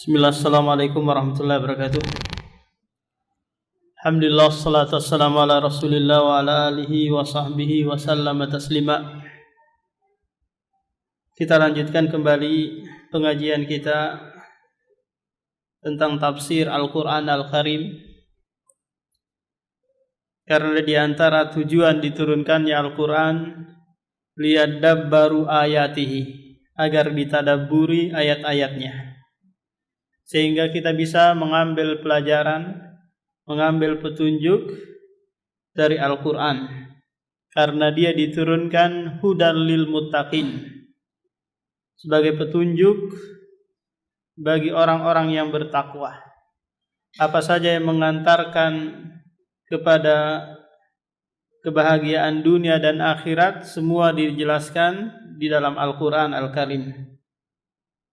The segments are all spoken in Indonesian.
Bismillah, assalamualaikum warahmatullahi wabarakatuh. Alhamdulillah, salatu wassalamu ala rasulillah wa ala alihi wa sahbihi wa sallama taslima. Kita lanjutkan kembali pengajian kita tentang tafsir Al-Quran Al-Karim. Karena di antara tujuan diturunkannya Al-Quran liyadabbaru ayatihi, agar ditadabburi ayat-ayatnya, sehingga kita bisa mengambil pelajaran, mengambil petunjuk dari Al-Quran. Karena dia diturunkan hudal lil muttaqin, sebagai petunjuk bagi orang-orang yang bertakwa. Apa saja yang mengantarkan kepada kebahagiaan dunia dan akhirat, semua dijelaskan di dalam Al-Quran Al-Karim.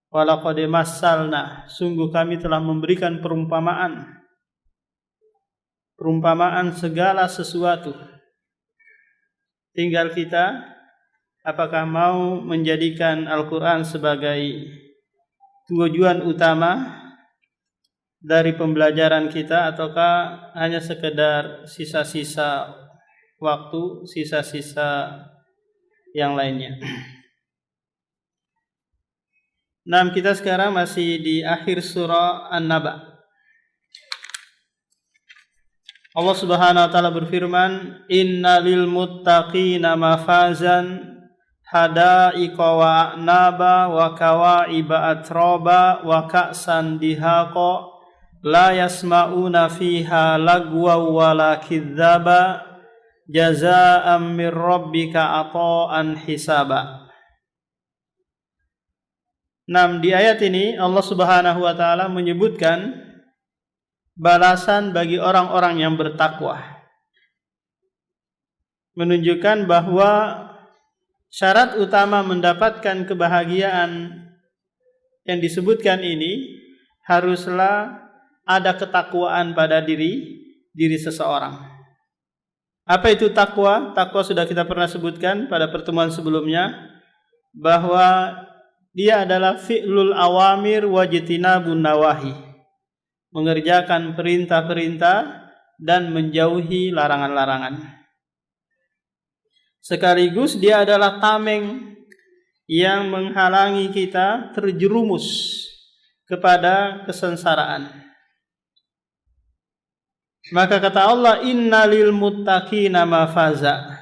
Walaqad massalna, sungguh kami telah memberikan perumpamaan segala sesuatu. Tinggal kita apakah mau menjadikan Al-Quran sebagai tujuan utama dari pembelajaran kita, ataukah hanya sekedar sisa-sisa waktu, sisa-sisa yang lainnya. Nah, kita sekarang masih di akhir surah An-Naba. Allah Subhanahu wa taala berfirman, "Innalil muttaqina mafazan hadaiqa wa a'naba wa kawa'iba atraba wa ka'san dihaqa la yasma'una fiha lagwa wa la kidzaba jazaa'an mir rabbika ata'an hisaba." Nah, di ayat ini Allah Subhanahu wa taala menyebutkan balasan bagi orang-orang yang bertakwa, menunjukkan bahwa syarat utama mendapatkan kebahagiaan yang disebutkan ini haruslah ada ketakwaan pada diri seseorang. Apa itu takwa? Takwa sudah kita pernah sebutkan pada pertemuan sebelumnya, bahwa dia adalah fi'lul awamir wajtinabun nawahi, mengerjakan perintah-perintah dan menjauhi larangan-larangan. Sekaligus dia adalah tameng yang menghalangi kita terjerumus kepada kesengsaraan. Maka kata Allah, innalil muttaqina mafaza,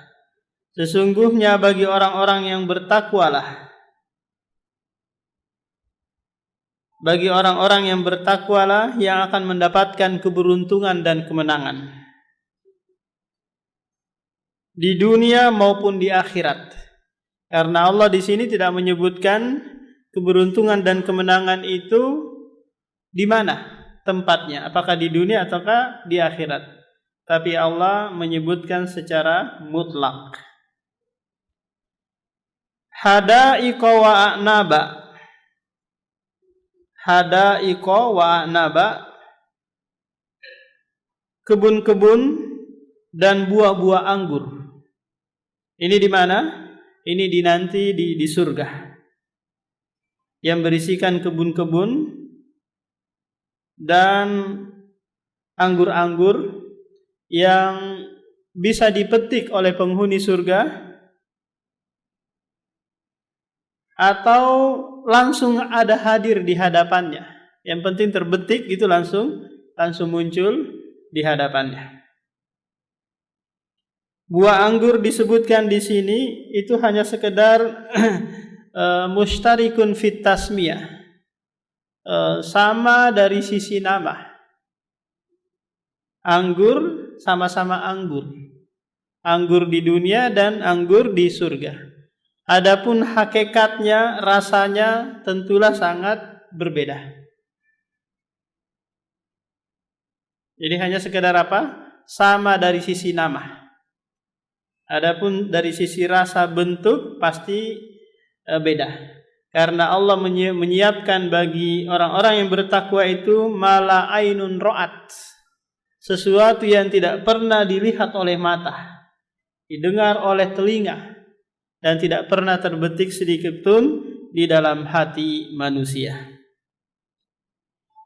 sesungguhnya bagi orang-orang yang bertakwalah, bagi orang-orang yang bertakwalah yang akan mendapatkan keberuntungan dan kemenangan di dunia maupun di akhirat. Karena Allah di sini tidak menyebutkan keberuntungan dan kemenangan itu di mana tempatnya, apakah di dunia ataukah di akhirat. Tapi Allah menyebutkan secara mutlak. Hadaiqa wa a'naba, hadaiqa wa a'naba, kebun-kebun dan buah-buah anggur. Ini di mana? Ini nanti di surga, yang berisikan kebun-kebun dan anggur-anggur yang bisa dipetik oleh penghuni surga, atau langsung ada hadir di hadapannya. Yang penting terbetik gitu, langsung muncul di hadapannya. Buah anggur disebutkan di sini itu hanya sekedar mustarikun fit tasmiyah, sama dari sisi nama. Anggur sama-sama anggur. Anggur di dunia dan anggur di surga. Adapun hakikatnya, rasanya tentulah sangat berbeda. Jadi hanya sekedar apa? Sama dari sisi nama. Adapun dari sisi rasa, bentuk pasti beda. Karena Allah menyiapkan bagi orang-orang yang bertakwa itu mala ainun ra'at, sesuatu yang tidak pernah dilihat oleh mata, didengar oleh telinga, dan tidak pernah terbetik sedikit pun di dalam hati manusia.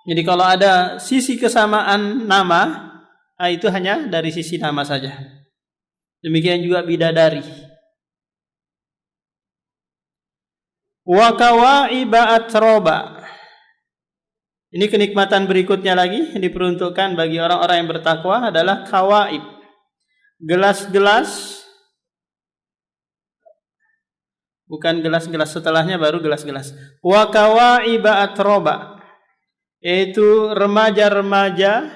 Jadi kalau ada sisi kesamaan nama, itu hanya dari sisi nama saja. Demikian juga bidadari. Wa kawaiba atroba. Ini kenikmatan berikutnya lagi yang diperuntukkan bagi orang-orang yang bertakwa adalah kawaib. Gelas-gelas, bukan gelas-gelas setelahnya baru gelas-gelas. Wa kawaiba atroba, yaitu remaja-remaja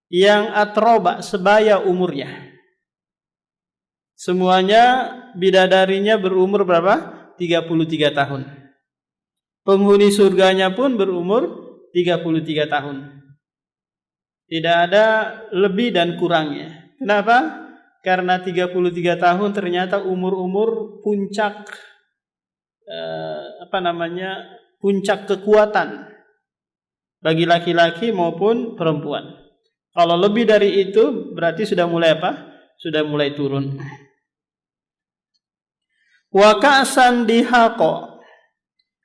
yang atroba, sebaya umurnya. Semuanya bidadarinya berumur berapa? 33 tahun. Penghuni surganya pun berumur 33 tahun. Tidak ada lebih dan kurangnya. Kenapa? Karena 33 tahun ternyata umur-umur puncak puncak kekuatan bagi laki-laki maupun perempuan. Kalau lebih dari itu berarti sudah mulai apa? Sudah mulai turun. Wa ka'san dihaqa.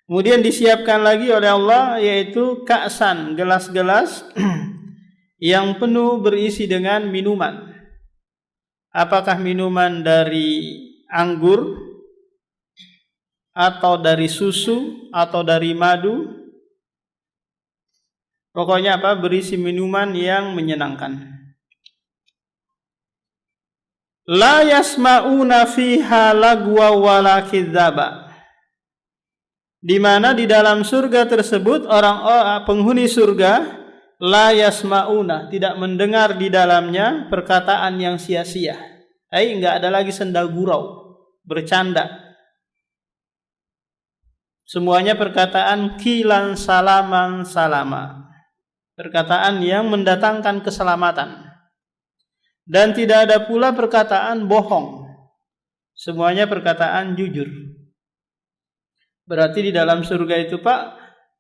Kemudian disiapkan lagi oleh Allah yaitu ka'san, gelas-gelas yang penuh berisi dengan minuman. Apakah minuman dari anggur atau dari susu atau dari madu? Pokoknya apa? Berisi minuman yang menyenangkan. La yasma'una fiha lagwa wala kidzaba. Di mana di dalam surga tersebut orang penghuni surga la yasma'una, tidak mendengar di dalamnya perkataan yang sia-sia. Enggak ada lagi senda gurau, bercanda. Semuanya perkataan kilan salaman salama. Perkataan yang mendatangkan keselamatan. Dan tidak ada pula perkataan bohong. Semuanya perkataan jujur. Berarti di dalam surga itu Pak,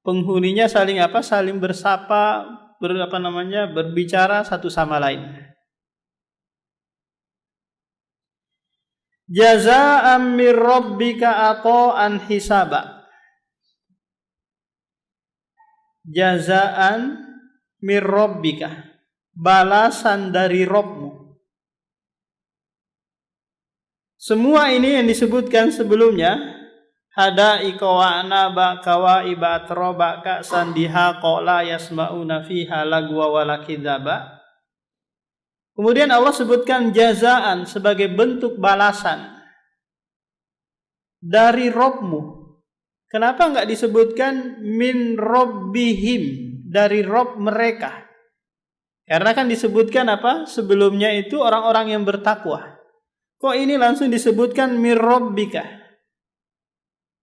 penghuninya saling apa? Saling bersapa, berbicara satu sama lain. Jazaa'an mir rabbika ata'an hisaba. Jazaa'an mir rabbika, balasan dari Rabbmu. Semua ini yang disebutkan sebelumnya, hadaika wa anaba kawaiba atroba ka'san dihaqa la yasma'una fiha lagwa wala kidzaba. Kemudian Allah sebutkan jazaan sebagai bentuk balasan dari Rabbmu. Kenapa enggak disebutkan min rabbihim, dari Rabb mereka? Karena kan disebutkan apa? Sebelumnya itu orang-orang yang bertakwa. Kok ini langsung disebutkan min rabbika?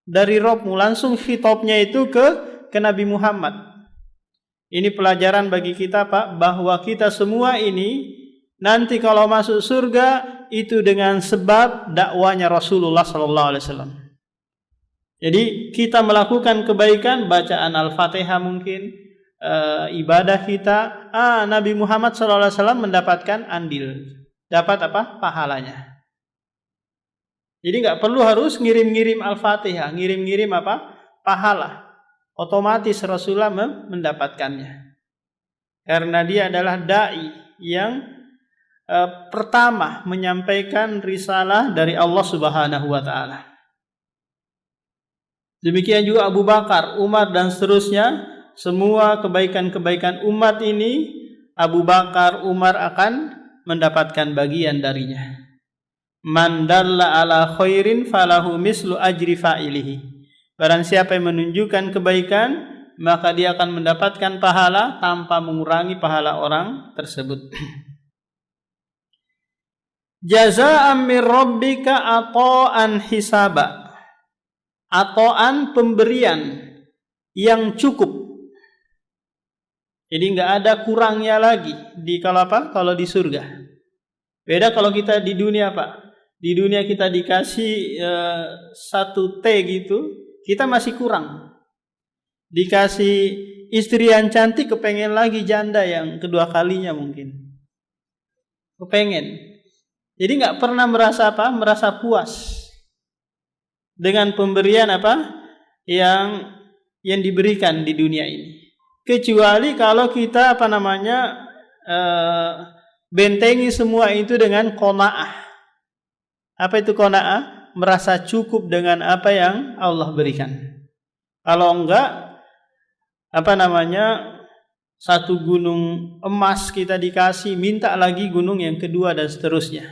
Dari Rabbmu, langsung khitabnya itu ke Nabi Muhammad. Ini pelajaran bagi kita Pak, bahwa kita semua ini nanti kalau masuk surga itu dengan sebab dakwanya Rasulullah SAW. Jadi kita melakukan kebaikan, bacaan Al-Fatihah mungkin, ibadah kita, Nabi Muhammad SAW mendapatkan andil, dapat apa? Pahalanya. Jadi nggak perlu harus ngirim-ngirim Al-Fatihah, ngirim-ngirim apa? Pahala. Otomatis Rasulullah mendapatkannya. Karena dia adalah dai yang pertama menyampaikan risalah dari Allah Subhanahu wa taala. Demikian juga Abu Bakar, Umar dan seterusnya, semua kebaikan-kebaikan umat ini Abu Bakar, Umar akan mendapatkan bagian darinya. Man dalla ala khairin falahu mislu ajri fa'ilihi. Barang siapa yang menunjukkan kebaikan, maka dia akan mendapatkan pahala tanpa mengurangi pahala orang tersebut. Jazaa'an min rabbika ata'an hisaba. Ata'an, pemberian yang cukup. Jadi enggak ada kurangnya lagi kalau di surga. Beda kalau kita di dunia Pak. Di dunia kita dikasih satu teh gitu, kita masih kurang. Dikasih istri yang cantik, kepengen lagi janda yang kedua kalinya mungkin. Kepengen. Jadi nggak pernah merasa apa? Merasa puas dengan pemberian apa yang diberikan di dunia ini. kecuali kalau kita bentengi semua itu dengan qanaah. Apa itu qanaah? Merasa cukup dengan apa yang Allah berikan. Kalau enggak, satu gunung emas kita dikasih, minta lagi gunung yang kedua dan seterusnya.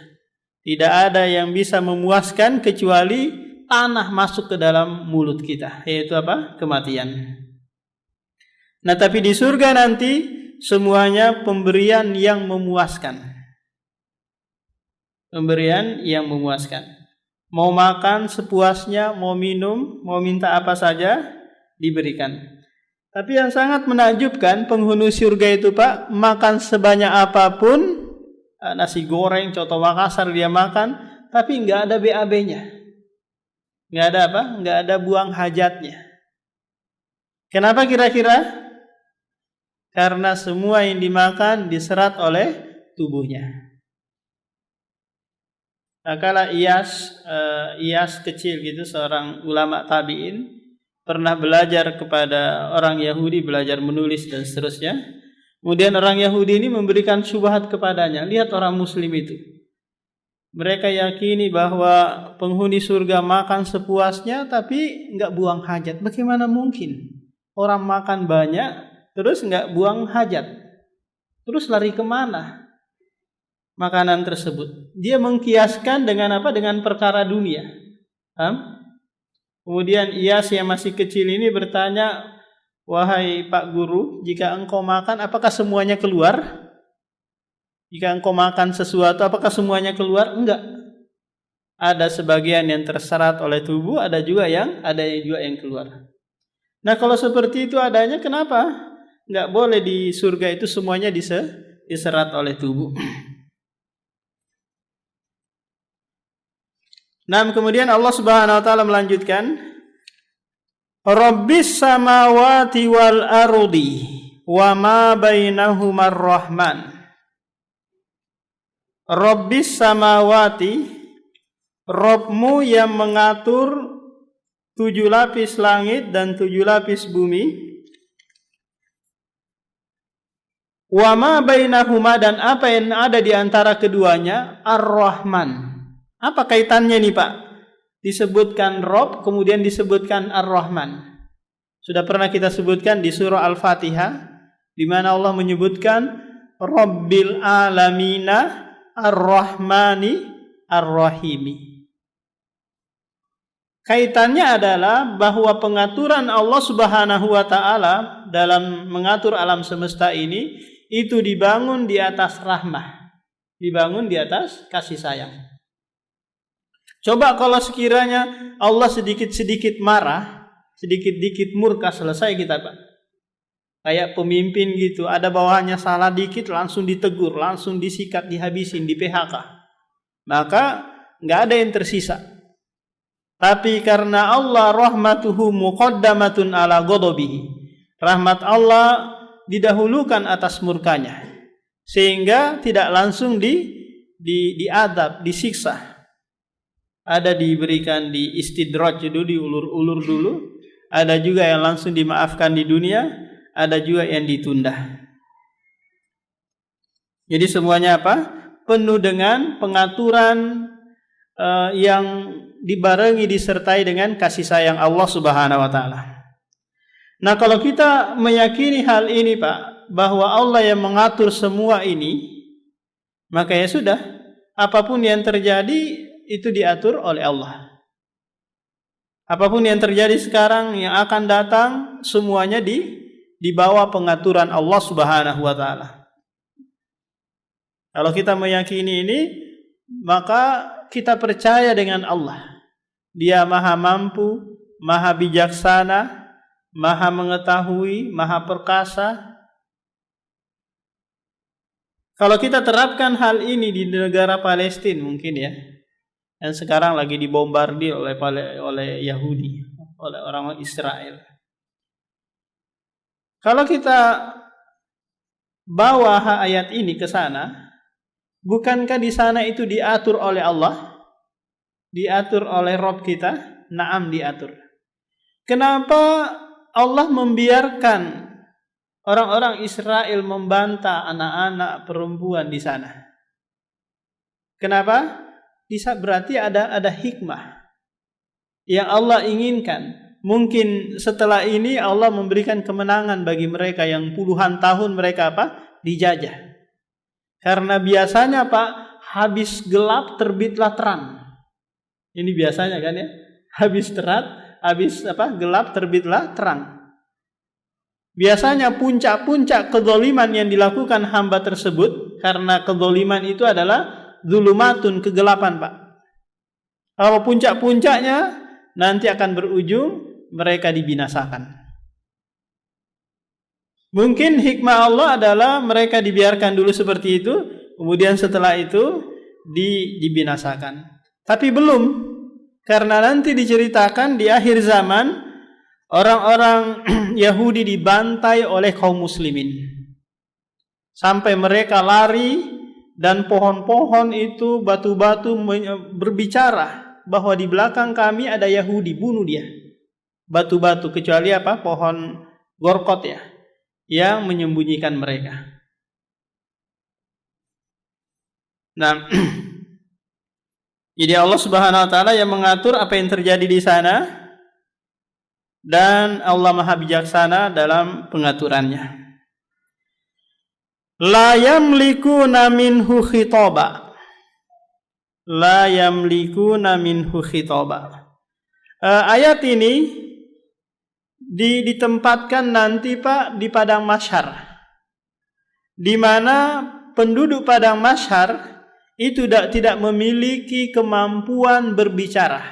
Tidak ada yang bisa memuaskan kecuali tanah masuk ke dalam mulut kita, yaitu kematian. Nah, tapi di surga nanti semuanya pemberian yang memuaskan. Pemberian yang memuaskan. Mau makan sepuasnya, mau minum, mau minta apa saja diberikan. Tapi yang sangat menakjubkan, penghuni surga itu Pak, makan sebanyak apapun, nasi goreng, coto Makassar dia makan, tapi enggak ada BAB-nya. Enggak ada Enggak ada buang hajatnya. Kenapa kira-kira? Karena semua yang dimakan diserap oleh tubuhnya. Nah, kala Iyas kecil gitu, seorang ulama tabi'in, pernah belajar kepada orang Yahudi, belajar menulis dan seterusnya. Kemudian orang Yahudi ini memberikan syubhat kepadanya. Lihat orang Muslim itu. Mereka yakini bahwa penghuni surga makan sepuasnya tapi enggak buang hajat. Bagaimana mungkin orang makan banyak terus enggak buang hajat? Terus lari kemana makanan tersebut? Dia mengkiaskan dengan dengan perkara dunia. Kemudian Iyas yang masih kecil ini bertanya, "Wahai Pak Guru, jika engkau makan, apakah semuanya keluar? Jika engkau makan sesuatu, apakah semuanya keluar?" Enggak. Ada sebagian yang terserap oleh tubuh, ada juga yang keluar. Nah, kalau seperti itu adanya, kenapa enggak boleh di surga itu semuanya diserap oleh tubuh? Nah, kemudian Allah Subhanahu wa taala melanjutkan, Rabbis samawati wal ardi wa ma bainahumar rahman. Rabbis samawati, Rabbmu yang mengatur 7 lapis langit dan 7 lapis bumi. Wa ma bainahuma, dan apa yang ada di antara keduanya, Ar-Rahman. Apa kaitannya nih Pak? Disebutkan Rabb, kemudian disebutkan Ar-Rahman. Sudah pernah kita sebutkan di surah Al-Fatihah, di mana Allah menyebutkan Rabbil Alamina Ar-Rahmani Ar-Rahimi. Kaitannya adalah bahwa pengaturan Allah Subhanahu wa taala dalam mengatur alam semesta ini itu dibangun di atas rahmah, dibangun di atas kasih sayang. Coba kalau sekiranya Allah sedikit-sedikit marah, sedikit-dikit murka, selesai kita Pak. Kayak pemimpin gitu, ada bawahannya salah dikit langsung ditegur, langsung disikat, dihabisin, di PHK. Maka nggak ada yang tersisa. Tapi karena Allah rahmatuhu muqaddamatun ala ghadabihi, rahmat Allah didahulukan atas murkanya, sehingga tidak langsung diadab, disiksa. Ada diberikan di istidraj dulu, diulur-ulur dulu. Ada juga yang langsung dimaafkan di dunia, ada juga yang ditunda. Jadi semuanya penuh dengan pengaturan yang dibarengi, disertai dengan kasih sayang Allah Subhanahu wa taala. Nah, kalau kita meyakini hal ini Pak, bahwa Allah yang mengatur semua ini, maka ya sudah, apapun yang terjadi itu diatur oleh Allah. Apapun yang terjadi sekarang, yang akan datang, semuanya di bawah pengaturan Allah Subhanahu wa taala. Kalau kita meyakini ini, maka kita percaya dengan Allah. Dia Maha Mampu, Maha Bijaksana, Maha Mengetahui, Maha Perkasa. Kalau kita terapkan hal ini di negara Palestina mungkin ya, yang sekarang lagi dibombardir oleh Yahudi, oleh orang Israel. Kalau kita bawa ayat ini ke sana, bukankah di sana itu diatur oleh Allah? Diatur oleh Rabb kita? Naam, diatur. Kenapa Allah membiarkan orang-orang Israel membantah anak-anak perempuan di sana. Kenapa? Bisa berarti ada hikmah yang Allah inginkan. Mungkin setelah ini Allah memberikan kemenangan bagi mereka yang puluhan tahun mereka dijajah. Karena biasanya habis gelap terbitlah terang. Ini biasanya kan ya. Habis gelap terbitlah terang. Biasanya puncak-puncak kezaliman yang dilakukan hamba tersebut, karena kezaliman itu adalah zulumatun, kegelapan, Pak. Kalau puncak-puncaknya nanti akan berujung mereka dibinasakan. Mungkin hikmah Allah adalah mereka dibiarkan dulu seperti itu, kemudian setelah itu dibinasakan. Tapi belum, karena nanti diceritakan di akhir zaman orang-orang Yahudi dibantai oleh kaum muslimin sampai mereka lari, dan pohon-pohon itu, batu-batu berbicara bahwa di belakang kami ada Yahudi, bunuh dia. Batu-batu, kecuali pohon gorkot ya, yang menyembunyikan mereka. Nah, jadi Allah Subhanahu wa taala yang mengatur apa yang terjadi di sana, dan Allah Maha bijaksana dalam pengaturannya. La yamlikuna minhu khitaba. La yamlikuna minhu khitaba. Ayat ini ditempatkan nanti Pak di padang mahsyar, di mana penduduk padang mahsyar itu tidak memiliki kemampuan berbicara.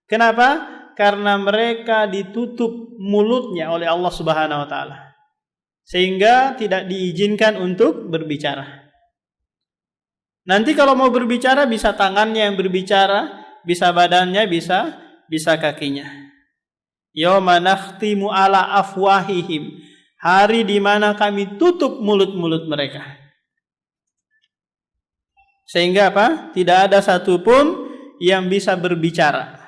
Kenapa? Karena mereka ditutup mulutnya oleh Allah Subhanahu wa taala, sehingga tidak diizinkan untuk berbicara. Nanti kalau mau berbicara, bisa tangannya yang berbicara, bisa badannya, bisa kakinya. Yauma nakhtimu ala afwahihim, hari di mana kami tutup mulut-mulut mereka, sehingga tidak ada satupun yang bisa berbicara.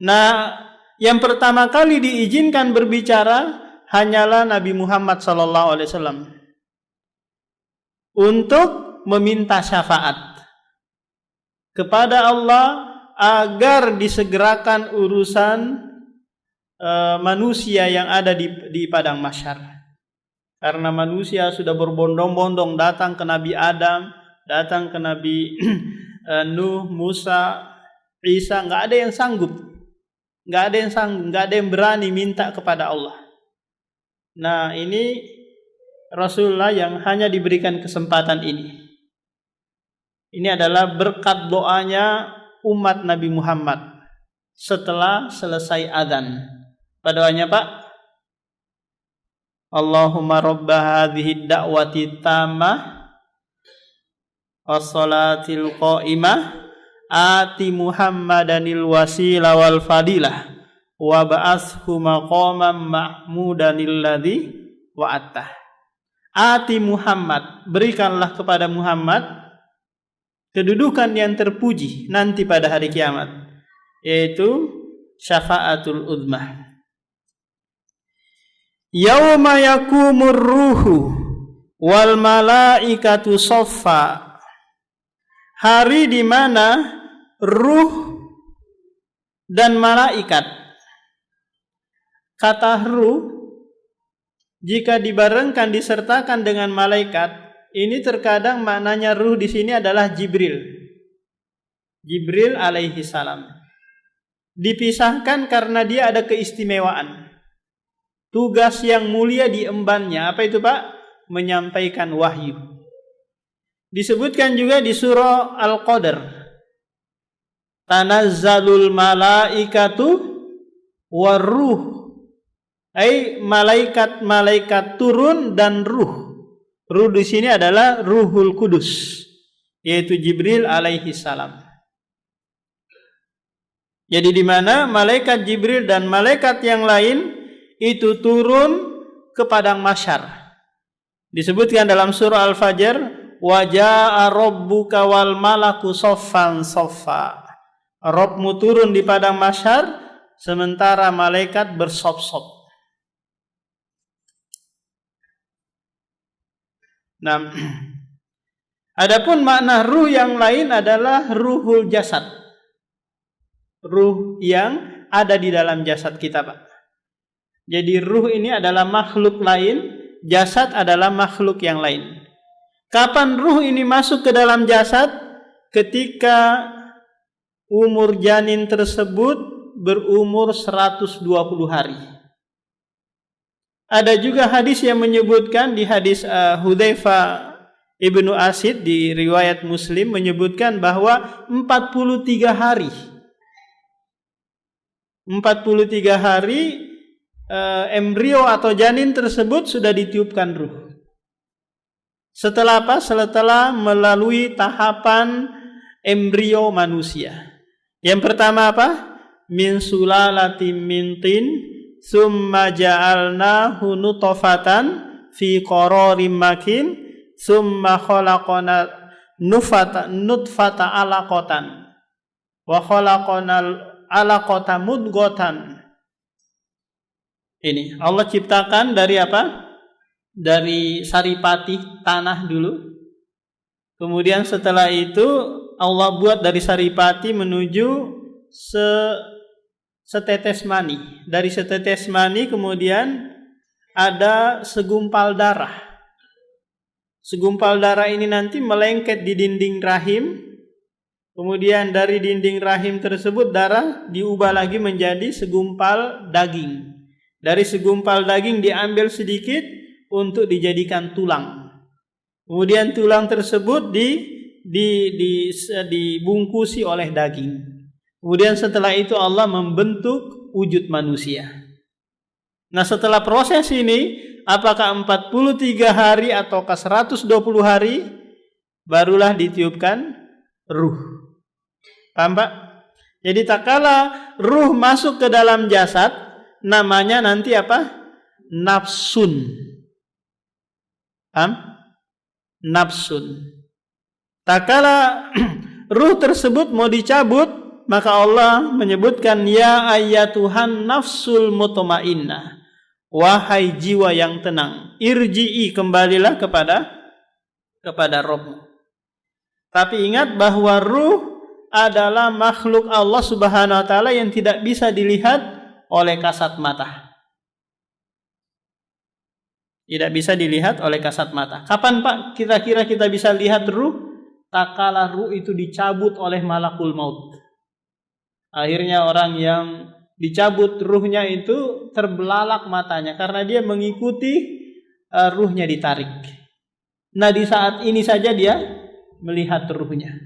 Nah, yang pertama kali diizinkan berbicara hanyalah Nabi Muhammad SAW untuk meminta syafaat kepada Allah agar disegerakan urusan manusia yang ada di padang mahsyar. Karena manusia sudah berbondong-bondong datang ke Nabi Adam, datang ke Nabi Nuh, Musa, Isa, nggak ada yang sanggup, nggak ada yang berani minta kepada Allah. Nah, ini Rasulullah yang hanya diberikan kesempatan ini. Ini adalah berkat doanya umat Nabi Muhammad setelah selesai adzan. Pada doanya Pak, Allahumma rabba hadhihi da'wati tammah wassalatil qa'imah ati Muhammadanil wasilah wal fadilah wa ba'ashu maqaman mahmudanil ladzi wa'attah. Ati Muhammad, berikanlah kepada Muhammad kedudukan yang terpuji nanti pada hari kiamat, yaitu syafaatul uzmah. Yauma yakumur ruhu wal malaikatu saffa, hari di mana ruh dan malaikat. Kata ruh jika dibarengkan disertakan dengan malaikat, ini terkadang maknanya ruh di sini adalah Jibril. Jibril alaihi salam. Dipisahkan karena dia ada keistimewaan. Tugas yang mulia diembannya. Apa itu Pak? Menyampaikan wahyu. Disebutkan juga di surah Al-Qadr. Tanazzalul malaikatu waruh. Malaikat turun dan ruh. Ruh di sini adalah Ruhul Kudus, yaitu Jibril alaihi salam. Jadi di mana malaikat Jibril dan malaikat yang lain itu turun ke padang mahsyar. Disebutkan dalam surah Al-Fajr, wa jaa rabbuka wal malaku saffan saffa. Rabbmu turun di padang mahsyar sementara malaikat bersop-sop. Nah, adapun makna ruh yang lain adalah ruhul jasad. Ruh yang ada di dalam jasad kita, Pak. Jadi ruh ini adalah makhluk lain, jasad adalah makhluk yang lain. Kapan ruh ini masuk ke dalam jasad? Ketika umur janin tersebut berumur 120 hari. Ada juga hadis yang menyebutkan, di hadis Hudzaifah Ibnu Asid di riwayat Muslim menyebutkan bahwa 43 hari. 43 hari embrio atau janin tersebut sudah ditiupkan ruh. Setelah apa? Setelah melalui tahapan embrio manusia. Yang pertama apa? Min sulalatin min tin summa ja'alnahu nutfatan fi qararim makin summa khalaqana nutfata alaqatan wa khalaqanal alaqata mudghatan. Ini Allah ciptakan dari apa? Dari saripati tanah dulu. Kemudian setelah itu Allah buat dari saripati menuju setetes mani. Dari setetes mani kemudian ada segumpal darah. Segumpal darah ini nanti melengket di dinding rahim. Kemudian dari dinding rahim tersebut darah diubah lagi menjadi segumpal daging. Dari segumpal daging diambil sedikit untuk dijadikan tulang. Kemudian tulang tersebut dibungkusi oleh daging. Kemudian setelah itu Allah membentuk wujud manusia. Nah, setelah proses ini, apakah 43 hari ataukah 120 hari, barulah ditiupkan ruh. Paham, Pak? Jadi tak kala ruh masuk ke dalam jasad, namanya nanti apa? Nafsun. Paham? Nafsun. Tak kala ruh tersebut mau dicabut, maka Allah menyebutkan ya ayyatuhan nafsul mutmainnah. Wahai jiwa yang tenang, irji'i, kembalilah kepada Rabb-mu. Tapi ingat bahwa ruh adalah makhluk Allah Subhanahu wa taala yang tidak bisa dilihat oleh kasat mata. Tidak bisa dilihat oleh kasat mata. Kapan, Pak, kira-kira kita bisa lihat ruh? Tak kala ruh itu dicabut oleh malakul maut. Akhirnya orang yang dicabut ruhnya itu terbelalak matanya karena dia mengikuti ruhnya ditarik. Nah, di saat ini saja dia melihat ruhnya.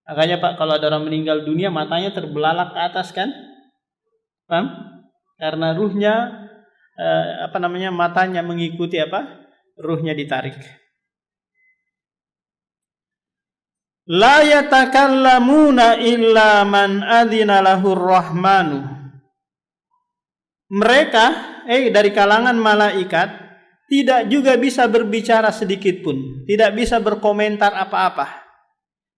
Makanya, Pak, kalau ada orang meninggal dunia matanya terbelalak ke atas kan? Paham? Karena ruhnya matanya mengikuti ruhnya ditarik. La yatakallamuna illa man adzina lahur rahmanu. Mereka dari kalangan malaikat tidak juga bisa berbicara sedikit pun, tidak bisa berkomentar apa-apa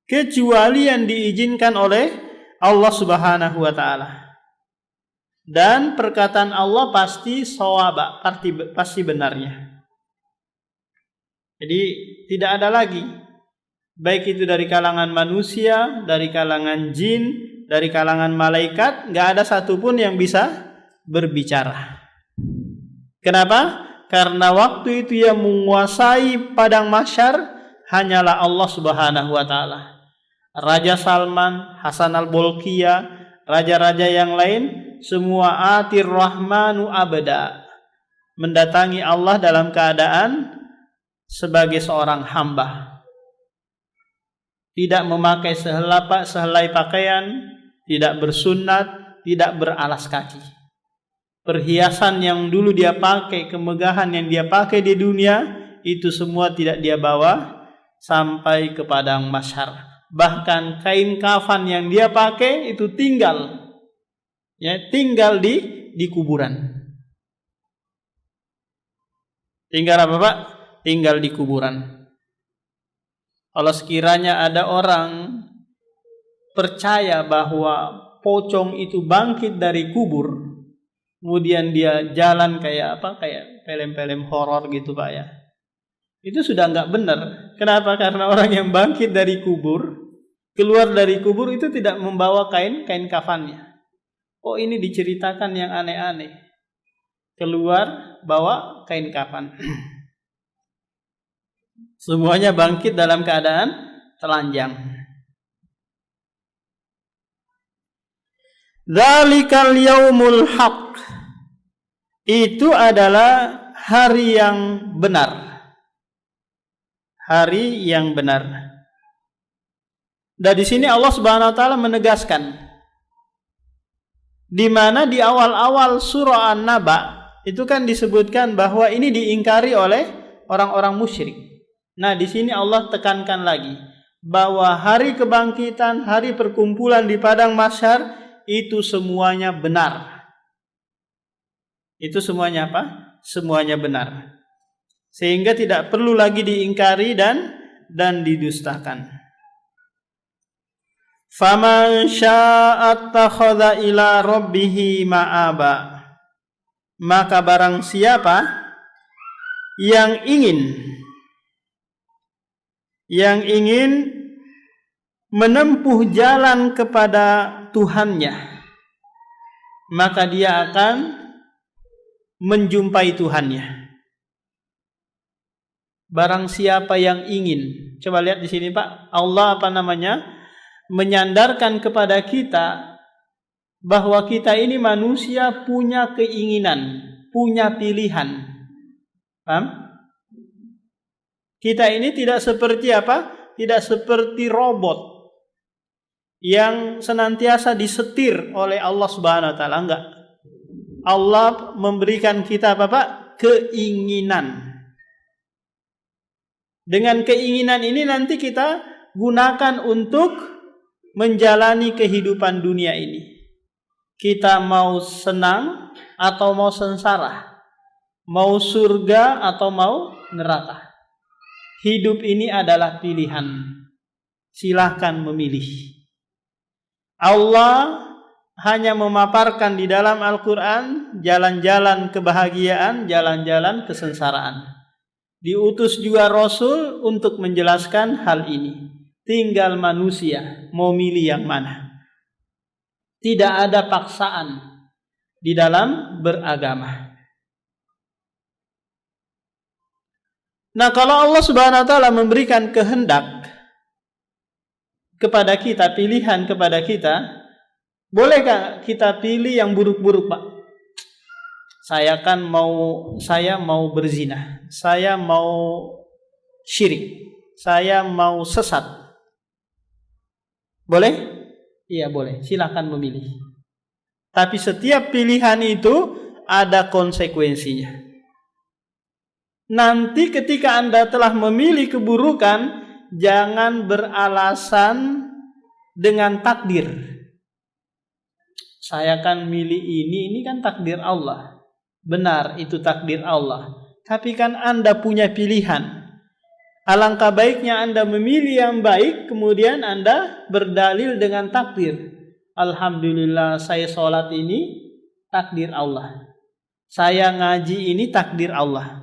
kecuali yang diizinkan oleh Allah Subhanahu wa taala. Dan perkataan Allah pasti shawaba, pasti benarnya. Jadi tidak ada lagi, baik itu dari kalangan manusia, dari kalangan jin, dari kalangan malaikat, nggak ada satupun yang bisa berbicara. Kenapa? Karena waktu itu yang menguasai padang mahsyar hanyalah Allah Subhanahu wa taala. Raja Salman, Hasan al-Bolkiah, raja-raja yang lain semua atir rahmanu abada, mendatangi Allah dalam keadaan sebagai seorang hamba, tidak memakai sehelai pakaian, tidak bersunat, tidak beralas kaki. Perhiasan yang dulu dia pakai, kemegahan yang dia pakai di dunia, itu semua tidak dia bawa sampai ke padang mahsyar. Bahkan kain kafan yang dia pakai itu tinggal di kuburan. Tinggal apa, Pak? Tinggal di kuburan. Kalau sekiranya ada orang percaya bahwa pocong itu bangkit dari kubur, kemudian dia jalan kayak film-film horor gitu, Pak ya. Itu sudah nggak benar. Kenapa? Karena orang yang bangkit dari kubur, keluar dari kubur itu tidak membawa kain kafannya. Oh, ini diceritakan yang aneh-aneh. Keluar bawa kain kafan. Semuanya bangkit dalam keadaan telanjang. Dzalikal yaumul haq. Itu adalah hari yang benar. Hari yang benar. Dan di sini Allah Subhanahu wa taala menegaskan, di mana di awal-awal surah An-Naba itu kan disebutkan bahwa ini diingkari oleh orang-orang musyrik. Nah, di sini Allah tekankan lagi bahwa hari kebangkitan, hari perkumpulan di padang mahsyar itu semuanya benar. Itu semuanya apa? Semuanya benar. Sehingga tidak perlu lagi diingkari dan didustakan. Faman syaa'a attakhadha ila rabbih ma'aba. Maka barang siapa yang ingin menempuh jalan kepada Tuhannya, maka dia akan menjumpai Tuhannya. Barang siapa yang ingin, coba lihat di sini Pak, Allah menyandarkan kepada kita bahwa kita ini manusia punya keinginan, punya pilihan. Paham? Kita ini tidak seperti apa? Tidak seperti robot yang senantiasa disetir oleh Allah Subhanahu wa taala, enggak. Allah memberikan kita apa Pak? Keinginan. Dengan keinginan ini nanti kita gunakan untuk menjalani kehidupan dunia ini. Kita mau senang atau mau sengsara, mau surga atau mau neraka. Hidup ini adalah pilihan. Silahkan memilih. Allah hanya memaparkan di dalam Al-Quran jalan-jalan kebahagiaan, jalan-jalan kesengsaraan. Diutus juga Rasul untuk menjelaskan hal ini. Tinggal manusia mau milih yang mana. Tidak ada paksaan di dalam beragama. Nah, kalau Allah Subhanahu wa taala memberikan kehendak kepada kita, pilihan kepada kita, bolehkah kita pilih yang buruk-buruk, Pak? Saya mau berzina, saya mau syirik, saya mau sesat. Boleh? Iya boleh, silakan memilih. Tapi setiap pilihan itu ada konsekuensinya. Nanti ketika Anda telah memilih keburukan, jangan beralasan dengan takdir. Saya kan milih ini kan takdir Allah. Benar, itu takdir Allah. Tapi kan Anda punya pilihan. Alangkah baiknya Anda memilih yang baik, kemudian Anda berdalil dengan takdir. Alhamdulillah saya sholat ini takdir Allah. Saya ngaji ini takdir Allah.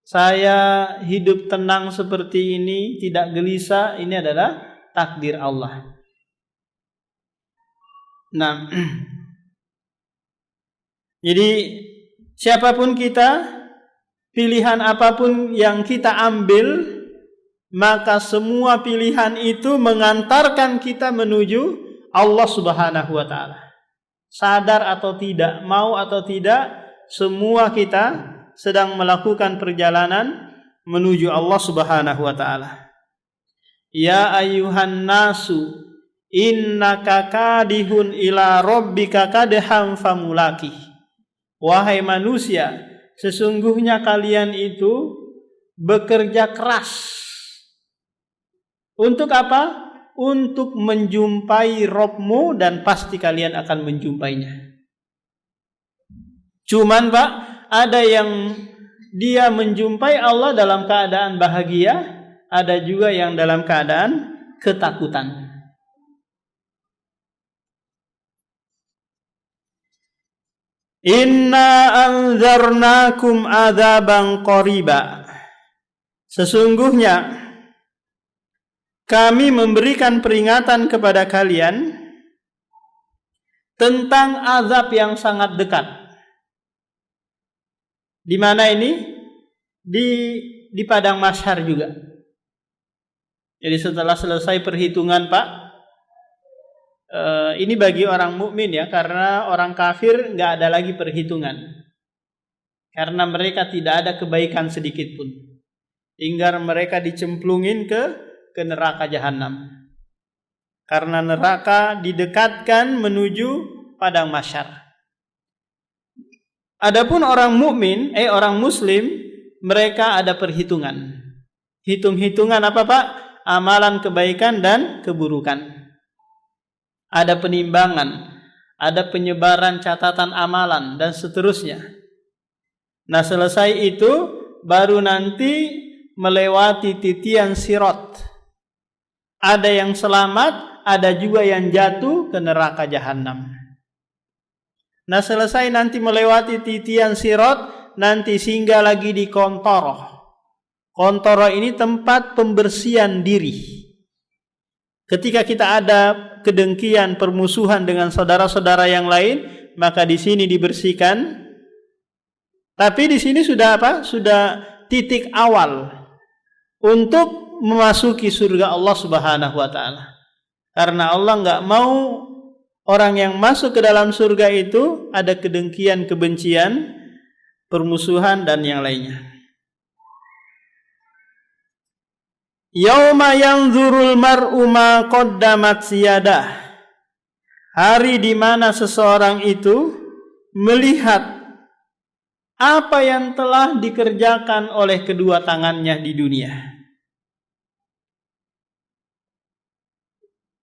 Saya hidup tenang seperti ini, tidak gelisah, ini adalah takdir Allah. Nah, jadi siapapun kita, pilihan apapun yang kita ambil, maka semua pilihan itu mengantarkan kita menuju Allah Subhanahu wa taala. Sadar atau tidak, mau atau tidak, semua kita sedang melakukan perjalanan menuju Allah Subhanahu wa taala. Ya ayyuhan nasu innaka kadihun ila rabbika kadham famulaki. Wahai manusia, sesungguhnya kalian itu bekerja keras. Untuk apa? Untuk menjumpai Rabbmu, dan pasti kalian akan menjumpainya. Cuman Pak, ada yang dia menjumpai Allah dalam keadaan bahagia, ada juga yang dalam keadaan ketakutan. Inna anzarnakum adzaban qariba. Sesungguhnya kami memberikan peringatan kepada kalian tentang azab yang sangat dekat. Di mana ini? Di padang mahsyar juga. Jadi setelah selesai perhitungan, Pak, ini bagi orang mukmin ya, karena orang kafir nggak ada lagi perhitungan, karena mereka tidak ada kebaikan sedikit pun, hingga mereka dicemplungin ke neraka jahanam. Karena neraka didekatkan menuju padang mahsyar. Adapun orang mukmin, orang muslim, mereka ada perhitungan. Hitung-hitungan apa, Pak? Amalan kebaikan dan keburukan. Ada penimbangan, ada penyebaran catatan amalan dan seterusnya. Nah, selesai itu baru nanti melewati titian sirat. Ada yang selamat, ada juga yang jatuh ke neraka jahanam. Nah, selesai nanti melewati titian sirat, nanti singgah lagi di kontoroh. Kontoroh ini tempat pembersihan diri. Ketika kita ada kedengkian, permusuhan dengan saudara-saudara yang lain, maka di sini dibersihkan. Tapi di sini sudah apa? Sudah titik awal untuk memasuki surga Allah Subhanahu wa taala. Karena Allah enggak mau orang yang masuk ke dalam surga itu ada kedengkian, kebencian, permusuhan dan yang lainnya. Yauma yanzurul mar'u ma qaddamat siyadah. Hari di mana seseorang itu melihat apa yang telah dikerjakan oleh kedua tangannya di dunia.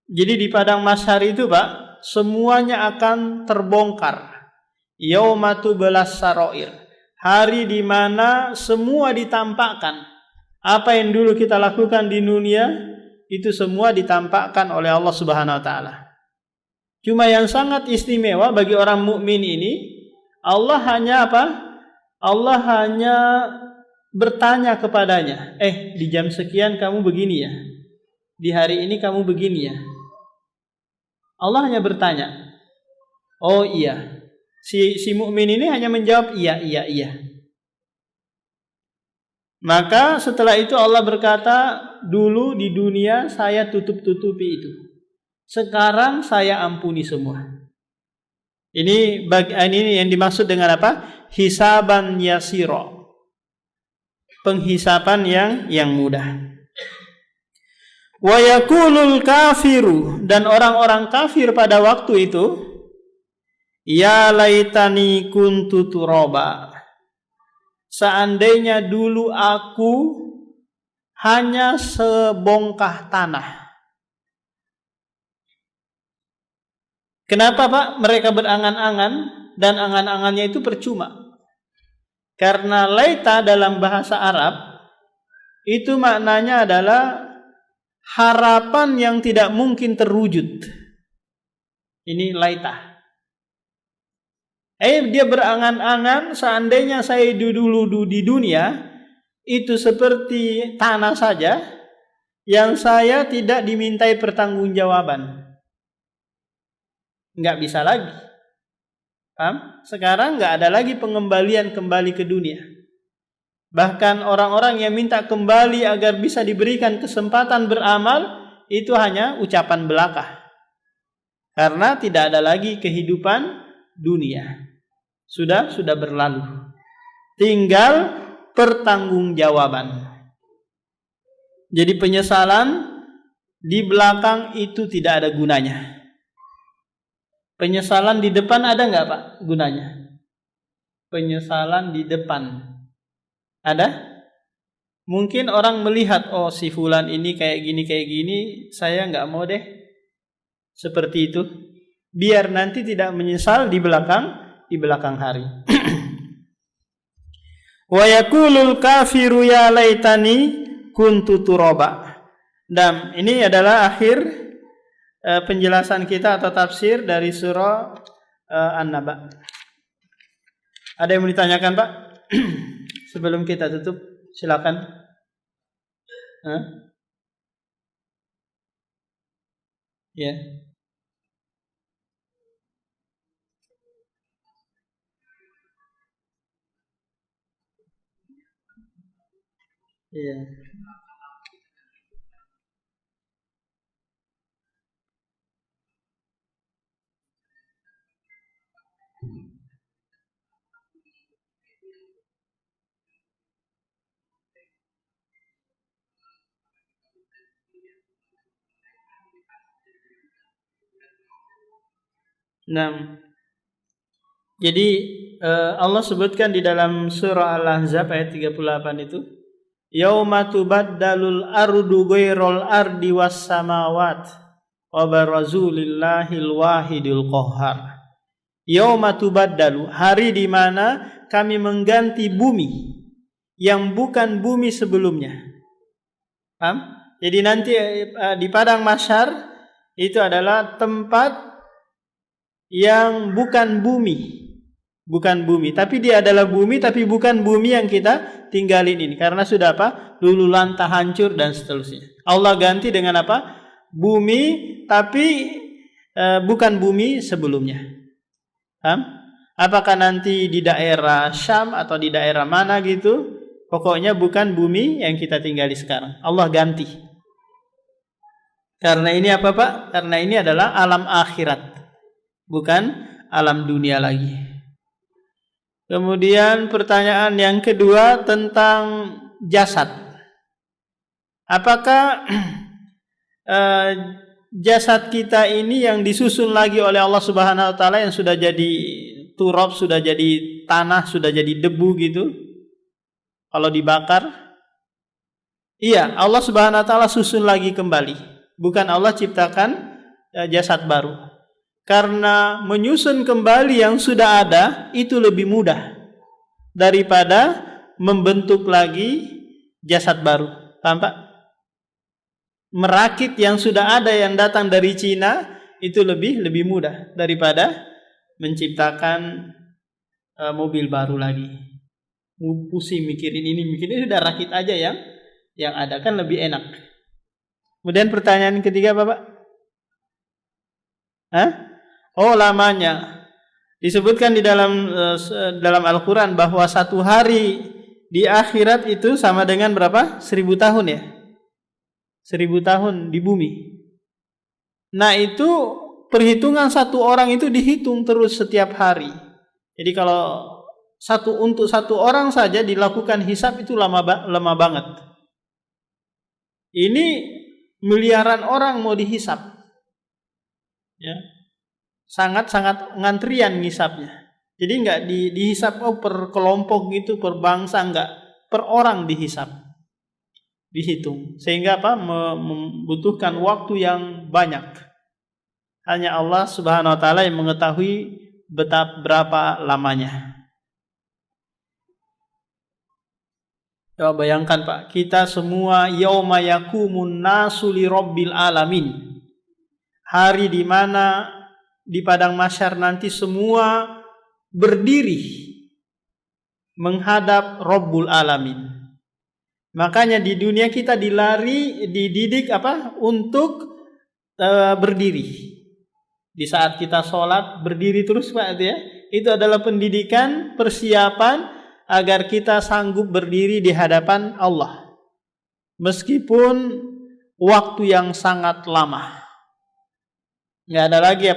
Jadi di padang mahsyar itu, Pak, semuanya akan terbongkar. Yaumatu belas saroir. Hari di mana semua ditampakkan. Apa yang dulu kita lakukan di dunia itu semua ditampakkan oleh Allah Subhanahu wa taala. Cuma yang sangat istimewa bagi orang mukmin ini, Allah hanya apa? Allah hanya bertanya kepadanya, di jam sekian kamu begini ya. Di hari ini kamu begini ya. Allah hanya bertanya. Oh iya. Si mukmin ini hanya menjawab iya. Maka setelah itu Allah berkata, dulu di dunia saya tutup-tutupi itu. Sekarang saya ampuni semua. Ini yang dimaksud dengan apa? Hisaban yasiro. Penghisapan yang mudah. Wa yaqulul kafiru, dan orang-orang kafir pada waktu itu, ya laitani kuntu turaba. Seandainya dulu aku hanya sebongkah tanah. Kenapa, Pak? Mereka berangan-angan dan angan-angannya itu percuma. Karena laita dalam bahasa Arab itu maknanya adalah harapan yang tidak mungkin terwujud. Ini laita. Dia berangan-angan seandainya saya dulu di dunia itu seperti tanah saja yang saya tidak dimintai pertanggungjawaban. Enggak bisa lagi. Paham? Sekarang enggak ada lagi pengembalian kembali ke dunia. Bahkan orang-orang yang minta kembali agar bisa diberikan kesempatan beramal, itu hanya ucapan belaka. Karena tidak ada lagi kehidupan dunia. Sudah berlalu. Tinggal pertanggungjawaban. Jadi penyesalan di belakang itu tidak ada gunanya. Penyesalan di depan ada enggak, Pak, gunanya? Penyesalan di depan ada? Mungkin orang melihat, oh si fulan ini kayak gini, saya enggak mau deh seperti itu. Biar nanti tidak menyesal di belakang hari. Wa yaqulul kafiru ya laitani kuntu turaba. Dan ini adalah akhir penjelasan kita atau tafsir dari surah An-Naba. Ada yang mau ditanyakan, Pak? Sebelum kita tutup, silakan. Hah? Ya. Iya. Nah, jadi Allah sebutkan di dalam surah Al-Ahzab ayat 38 itu, yauma tubaddalul ardu ghairal ardi was samawat wa barazu lillahil wahidil qahhar. Yauma tubaddalu, hari di mana kami mengganti bumi yang bukan bumi sebelumnya. Paham? Jadi nanti di padang mahsyar itu adalah tempat yang bukan bumi. Bukan bumi, tapi dia adalah bumi, tapi bukan bumi yang kita tinggalin ini. Karena sudah apa? Lulu lantah, hancur dan seterusnya. Allah ganti dengan apa? Bumi, tapi bukan bumi sebelumnya. Paham? Apakah nanti di daerah Syam atau di daerah mana gitu? Pokoknya bukan bumi yang kita tinggali sekarang. Allah ganti. Karena ini apa, Pak? Karena ini adalah alam akhirat, bukan alam dunia lagi. Kemudian pertanyaan yang kedua tentang jasad. Apakah jasad kita ini yang disusun lagi oleh Allah Subhanahu wa taala, yang sudah jadi turab, sudah jadi tanah, sudah jadi debu gitu, kalau dibakar? Iya, Allah Subhanahu wa taala susun lagi kembali. Bukan Allah ciptakan jasad baru. Karena menyusun kembali yang sudah ada itu lebih mudah daripada membentuk lagi jasad baru. Paham, Pak? Merakit yang sudah ada yang datang dari Cina itu lebih mudah daripada menciptakan mobil baru lagi. Pusing mikirin ini, mikirin ini, udah rakit aja yang ada, kan lebih enak. Kemudian pertanyaan ketiga apa, Pak? Hah? Oh, lamanya. Disebutkan di dalam Al-Quran bahwa satu hari di akhirat itu sama dengan berapa? 1000 tahun ya? 1000 tahun di bumi. Nah, itu perhitungan satu orang itu dihitung terus setiap hari. Jadi kalau untuk satu orang saja dilakukan hisab itu lama banget. Ini miliaran orang mau dihisab. Ya. Sangat-sangat ngantrian ngisapnya. Jadi enggak dihisap per kelompok gitu, per bangsa, enggak, per orang dihisap. Dihitung. Sehingga apa? Membutuhkan waktu yang banyak. Hanya Allah Subhanahu wa taala yang mengetahui berapa lamanya. Coba bayangkan, Pak, kita semua yauma yaqumun nasu li rabbil alamin. Hari di mana di padang mahsyar nanti semua berdiri menghadap Rabbul Alamin. Makanya di dunia kita dididik apa? Untuk berdiri. Di saat kita sholat berdiri terus, Pak, ya. Itu adalah pendidikan, persiapan agar kita sanggup berdiri di hadapan Allah. Meskipun waktu yang sangat lama. Nggak ada lagi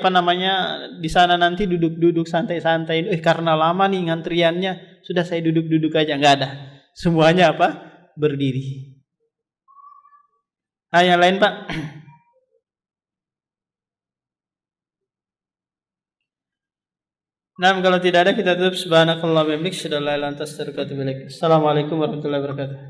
di sana nanti duduk-duduk santai-santai. Karena lama nih ngantriannya, sudah saya duduk-duduk aja. Nggak ada. Semuanya apa? Berdiri. Yang lain, Pak? Nah, kalau tidak ada kita tutup. Subhanakallah wa bihamdik, asyhadu an la ilaha illa anta, astaghfiruka wa atubu ilaik. Assalamualaikum warahmatullahi wabarakatuh.